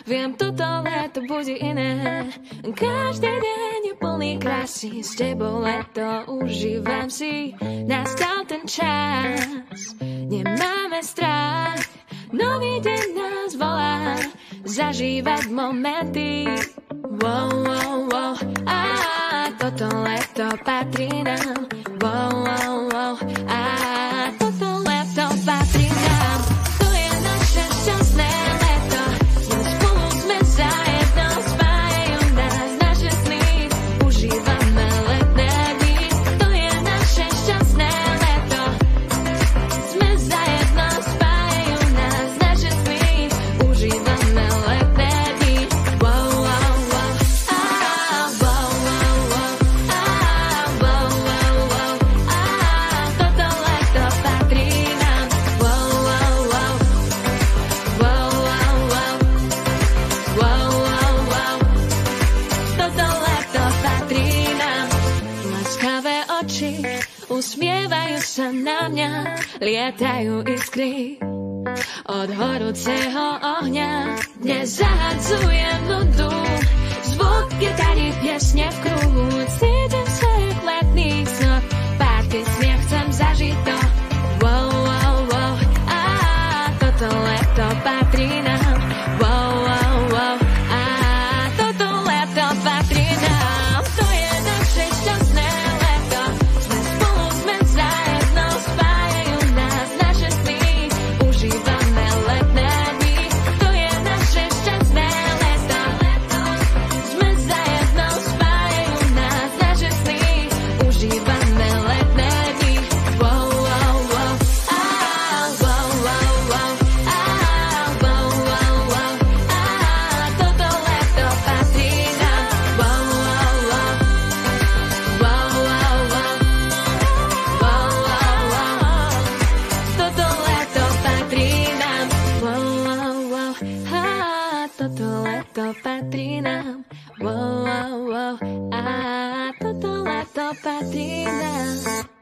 Viem, toto leto bude iné. Každý deň je plný krásy, s tebou leto užívam si. Nastal ten čas, nemáme strach, nový deň nás volá, zažívať momenty. Wow, wow, wow, toto leto patrí nám. Wow, wow, wow, toto leto patrí nám. To je naše šťastné leto, spolu sme zajedno, spájajú nás naše sny, užívame letné dni. To je naše šťastné leto, sme zajedno, spájajú nás naše sny, užívame letné dni. Wow, wow, wow, wow, wow, wow, wow, wow, wow, toto leto patrí nám. Wow, wow, wow, wow, wow, wow, wow, wow, wow, toto leto patrí nám. Laskavé oči usmievajú sa na mňa, lietajú iskry od horúceho ohňa. Dnes zahadzujem nudu, zvuk gitary, piesne v kruhu. Cítim sa jak v letných snoch, party, smiech, chcem zažiť to. Wow, wow, wow, toto leto patrí nám. Wow, wow, wow, toto leto patrí nám. To je naše šťastné leto, sme spolu, sme zajedno, spájajú nás naše sny, užívame letné dni. To je naše šťastné leto, sme zajedno, spájajú nás naše sny, užívame letné dni. Wow, wow, wow, wow, wow, wow, wow, wow, wow, toto leto patrí nám. Wow, wow, wow, wow, wow, wow, wow, wow, wow, toto leto patrí nám. Wow, wow, wow, toto leto patrí nám. Wow, wow, wow, toto leto patrí nám.